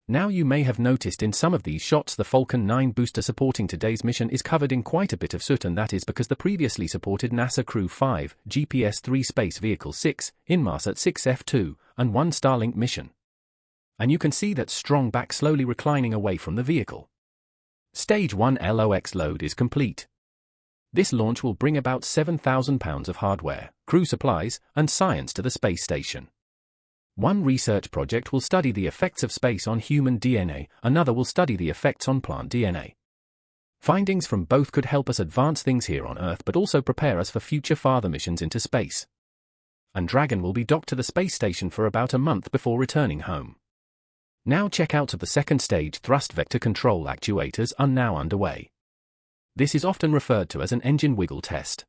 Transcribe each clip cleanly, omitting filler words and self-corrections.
Now you may have noticed in some of these shots the Falcon 9 booster supporting today's mission is covered in quite a bit of soot, and that is because the previously supported NASA Crew 5, GPS-3 Space Vehicle 6, Inmarsat 6F2, and 1 Starlink mission. And you can see that strong back slowly reclining away from the vehicle. Stage 1 LOX load is complete. This launch will bring about 7,000 pounds of hardware, crew supplies, and science to the space station. One research project will study the effects of space on human DNA, another will study the effects on plant DNA. Findings from both could help us advance things here on Earth but also prepare us for future farther missions into space. And Dragon will be docked to the space station for about a month before returning home. Now checkouts of the second stage thrust vector control actuators are now underway. This is often referred to as an engine wiggle test.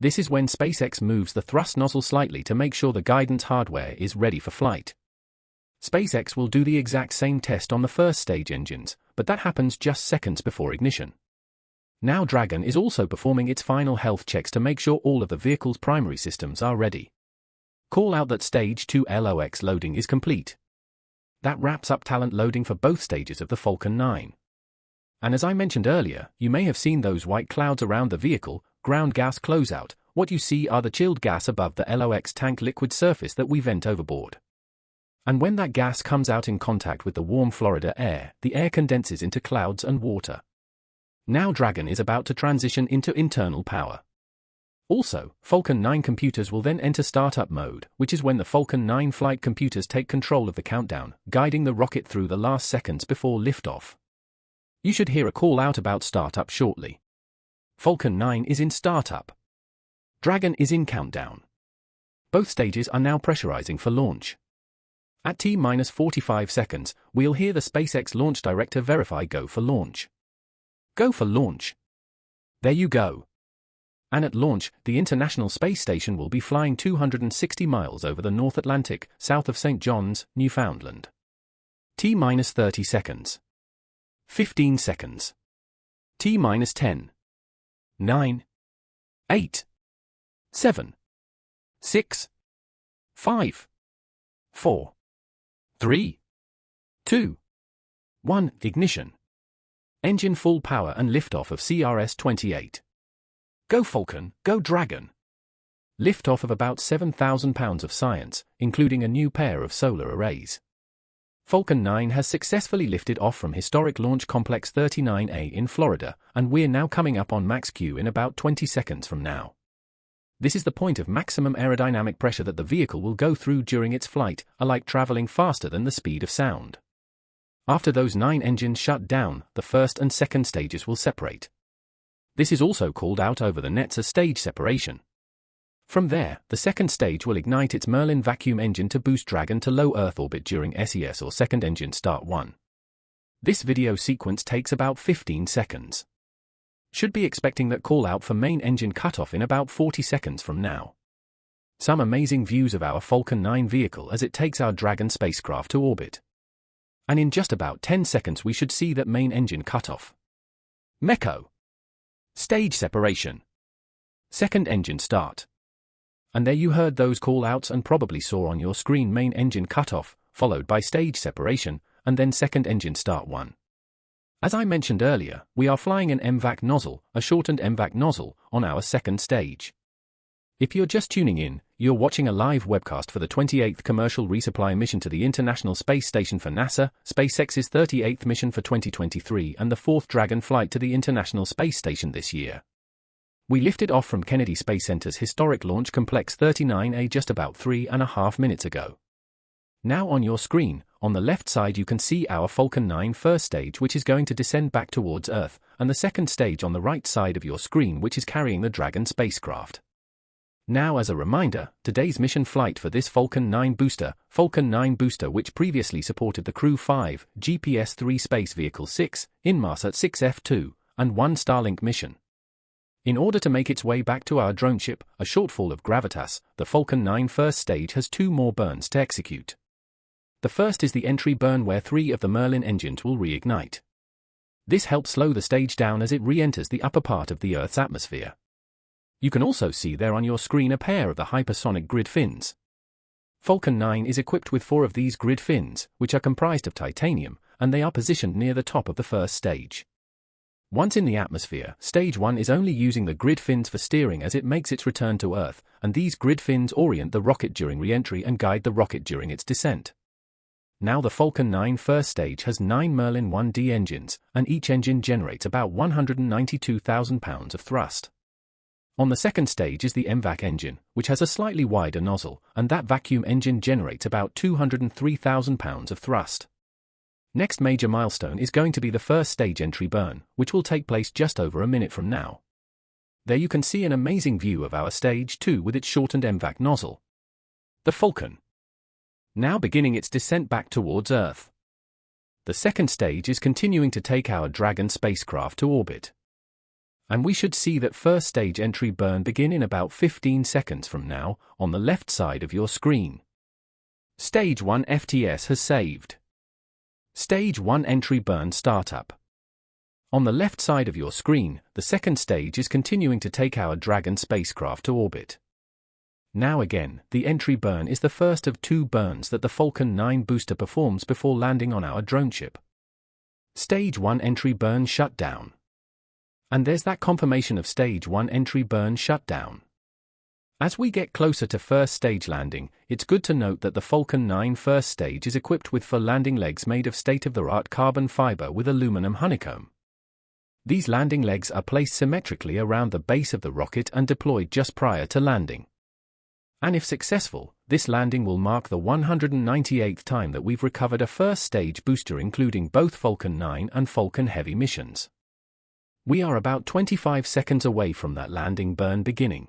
This is when SpaceX moves the thrust nozzle slightly to make sure the guidance hardware is ready for flight. SpaceX will do the exact same test on the first stage engines, but that happens just seconds before ignition. Now Dragon is also performing its final health checks to make sure all of the vehicle's primary systems are ready. Call out that Stage 2 LOX loading is complete. That wraps up talent loading for both stages of the Falcon 9. And as I mentioned earlier, you may have seen those white clouds around the vehicle, ground gas closeout. What you see are the chilled gas above the LOX tank liquid surface that we vent overboard. And when that gas comes out in contact with the warm Florida air, the air condenses into clouds and water. Now Dragon is about to transition into internal power. Also, Falcon 9 computers will then enter startup mode, which is when the Falcon 9 flight computers take control of the countdown, guiding the rocket through the last seconds before liftoff. You should hear a call out about startup shortly. Falcon 9 is in startup. Dragon is in countdown. Both stages are now pressurizing for launch. At T-45 seconds, we'll hear the SpaceX launch director verify go for launch. Go for launch. There you go. And at launch, the International Space Station will be flying 260 miles over the North Atlantic, south of St. John's, Newfoundland. T-30 seconds. 15 seconds. T-10. 9. 8. 7. 6. 5. 4. 3. 2. 1. Ignition. Engine full power and liftoff of CRS-28. Go Falcon, go Dragon. Liftoff of about 7,000 pounds of science, including a new pair of solar arrays. Falcon 9 has successfully lifted off from historic Launch Complex 39A in Florida, and we're now coming up on max Q in about 20 seconds from now. This is the point of maximum aerodynamic pressure that the vehicle will go through during its flight, alike traveling faster than the speed of sound. After those 9 engines shut down, the first and second stages will separate. This is also called out over the nets as stage separation. From there, the second stage will ignite its Merlin vacuum engine to boost Dragon to low Earth orbit during SES or second engine start 1. This video sequence takes about 15 seconds. Should be expecting that call out for main engine cutoff in about 40 seconds from now. Some amazing views of our Falcon 9 vehicle as it takes our Dragon spacecraft to orbit. And in just about 10 seconds we should see that main engine cutoff. MECO. Stage separation. Second engine start. And there you heard those call-outs and probably saw on your screen main engine cutoff, followed by stage separation, and then second engine start 1. As I mentioned earlier, we are flying an MVAC nozzle, a shortened MVAC nozzle, on our second stage. If you're just tuning in, you're watching a live webcast for the 28th commercial resupply mission to the International Space Station for NASA, SpaceX's 38th mission for 2023 and the 4th Dragon flight to the International Space Station this year. We lifted off from Kennedy Space Center's historic Launch Complex 39A just about 3.5 minutes ago. Now on your screen, on the left side you can see our Falcon 9 first stage which is going to descend back towards Earth, and the second stage on the right side of your screen which is carrying the Dragon spacecraft. Now as a reminder, today's mission flight for this Falcon 9 booster which previously supported the Crew 5, GPS-3 Space Vehicle 6, Inmarsat 6F2, and 1 Starlink mission. In order to make its way back to our drone ship, a shortfall of gravitas, the Falcon 9 first stage has 2 more burns to execute. The first is the entry burn where 3 of the Merlin engines will reignite. This helps slow the stage down as it re-enters the upper part of the Earth's atmosphere. You can also see there on your screen a pair of the hypersonic grid fins. Falcon 9 is equipped with 4 of these grid fins, which are comprised of titanium, and they are positioned near the top of the first stage. Once in the atmosphere, Stage 1 is only using the grid fins for steering as it makes its return to Earth, and these grid fins orient the rocket during re-entry and guide the rocket during its descent. Now the Falcon 9 first stage has 9 Merlin 1D engines, and each engine generates about 192,000 pounds of thrust. On the second stage is the MVAC engine, which has a slightly wider nozzle, and that vacuum engine generates about 203,000 pounds of thrust. Next major milestone is going to be the first stage entry burn, which will take place just over a minute from now. There you can see an amazing view of our Stage 2 with its shortened MVAC nozzle. The Falcon. Now beginning its descent back towards Earth. The second stage is continuing to take our Dragon spacecraft to orbit. And we should see that first stage entry burn begin in about 15 seconds from now, on the left side of your screen. Stage 1 FTS has saved. Stage 1 entry burn startup. On the left side of your screen, the second stage is continuing to take our Dragon spacecraft to orbit. Now again, the entry burn is the first of 2 burns that the Falcon 9 booster performs before landing on our drone ship. Stage 1 entry burn shutdown. And there's that confirmation of Stage 1 entry burn shutdown. As we get closer to first stage landing, it's good to note that the Falcon 9 first stage is equipped with 4 landing legs made of state-of-the-art carbon fiber with aluminum honeycomb. These landing legs are placed symmetrically around the base of the rocket and deployed just prior to landing. And if successful, this landing will mark the 198th time that we've recovered a first stage booster including both Falcon 9 and Falcon Heavy missions. We are about 25 seconds away from that landing burn beginning.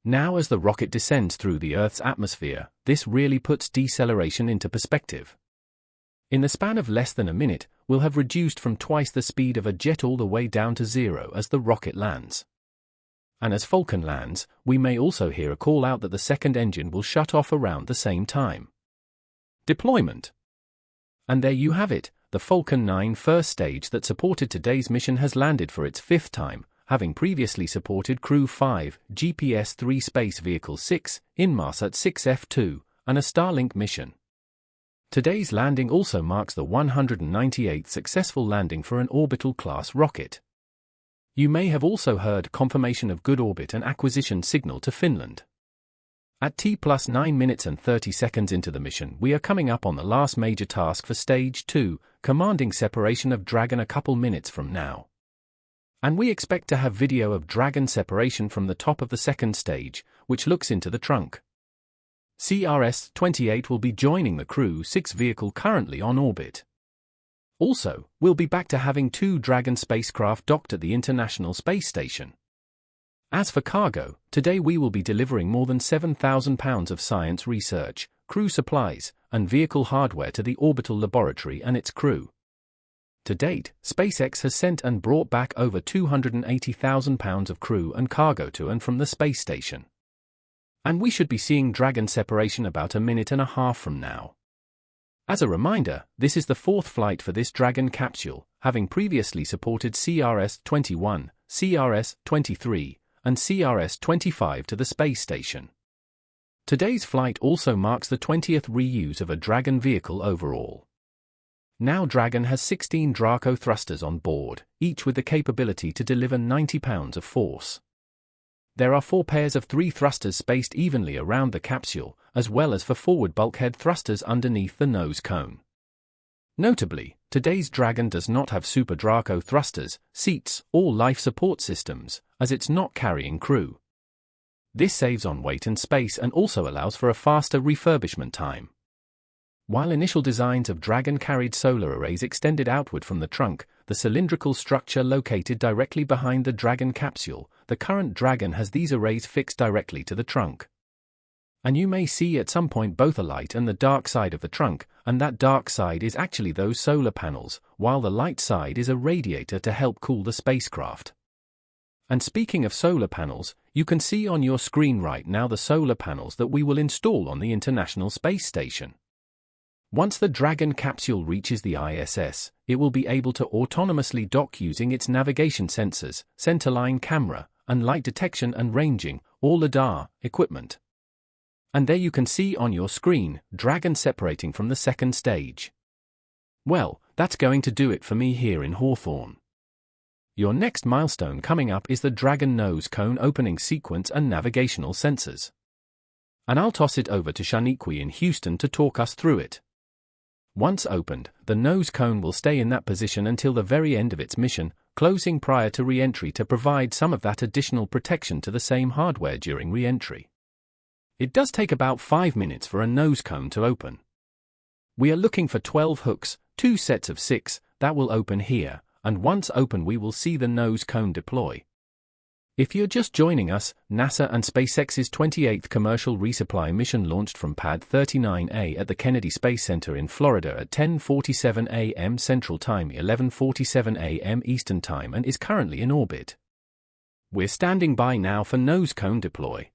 Now as the rocket descends through the Earth's atmosphere, this really puts deceleration into perspective. In the span of less than a minute, we'll have reduced from twice the speed of a jet all the way down to 0 as the rocket lands. And as Falcon lands, we may also hear a call out that the second engine will shut off around the same time. Deployment. And there you have it, the Falcon 9 first stage that supported today's mission has landed for its 5th time, having previously supported Crew 5, GPS-3 Space Vehicle 6, Inmarsat 6F2, and a Starlink mission. Today's landing also marks the 198th successful landing for an orbital-class rocket. You may have also heard confirmation of good orbit and acquisition signal to Finland. At T+9 minutes and 30 seconds into the mission, we are coming up on the last major task for Stage 2, commanding separation of Dragon a couple minutes from now. And we expect to have video of Dragon separation from the top of the second stage, which looks into the trunk. CRS-28 will be joining the Crew 6 vehicle currently on orbit. Also, we'll be back to having 2 Dragon spacecraft docked at the International Space Station. As for cargo, today we will be delivering more than 7,000 pounds of science research, crew supplies, and vehicle hardware to the orbital laboratory and its crew. To date, SpaceX has sent and brought back over 280,000 pounds of crew and cargo to and from the space station. And we should be seeing Dragon separation about a minute and a half from now. As a reminder, this is the 4th flight for this Dragon capsule, having previously supported CRS-21, CRS-23, and CRS-25 to the space station. Today's flight also marks the 20th reuse of a Dragon vehicle overall. Now Dragon has 16 Draco thrusters on board, each with the capability to deliver 90 pounds of force. There are 4 pairs of 3 thrusters spaced evenly around the capsule, as well as for forward bulkhead thrusters underneath the nose cone. Notably, today's Dragon does not have Super Draco thrusters, seats, or life support systems, as it's not carrying crew. This saves on weight and space and also allows for a faster refurbishment time. While initial designs of Dragon carried solar arrays extended outward from the trunk, the cylindrical structure located directly behind the Dragon capsule, the current Dragon has these arrays fixed directly to the trunk. And you may see at some point both a light and the dark side of the trunk, and that dark side is actually those solar panels, while the light side is a radiator to help cool the spacecraft. And speaking of solar panels, you can see on your screen right now the solar panels that we will install on the International Space Station. Once the Dragon capsule reaches the ISS, it will be able to autonomously dock using its navigation sensors, centerline camera, and light detection and ranging, or LiDAR, equipment. And there you can see on your screen, Dragon separating from the second stage. Well, that's going to do it for me here in Hawthorne. Your next milestone coming up is the Dragon nose cone opening sequence and navigational sensors. And I'll toss it over to Shaniqua in Houston to talk us through it. Once opened, the nose cone will stay in that position until the very end of its mission, closing prior to re-entry to provide some of that additional protection to the same hardware during re-entry. It does take about 5 minutes for a nose cone to open. We are looking for 12 hooks, 2 sets of 6, that will open here, and once open we will see the nose cone deploy. If you're just joining us, NASA and SpaceX's 28th commercial resupply mission launched from Pad 39A at the Kennedy Space Center in Florida at 10:47 a.m. Central Time, 11:47 a.m. Eastern Time, and is currently in orbit. We're standing by now for nose cone deploy.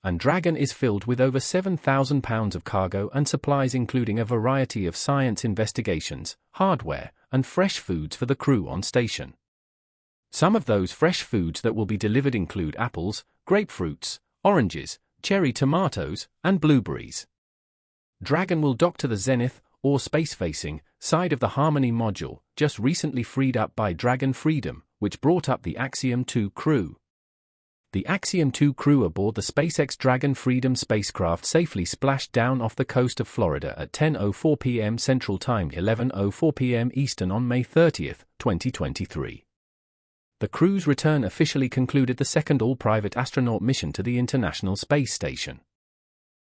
And Dragon is filled with over 7,000 pounds of cargo and supplies including a variety of science investigations, hardware, and fresh foods for the crew on station. Some of those fresh foods that will be delivered include apples, grapefruits, oranges, cherry tomatoes, and blueberries. Dragon will dock to the Zenith, or space-facing, side of the Harmony module, just recently freed up by Dragon Freedom, which brought up the Axiom 2 crew. The Axiom 2 crew aboard the SpaceX Dragon Freedom spacecraft safely splashed down off the coast of Florida at 10:04 p.m. Central Time, 11:04 p.m. Eastern on May 30, 2023. The crew's return officially concluded the second all-private astronaut mission to the International Space Station.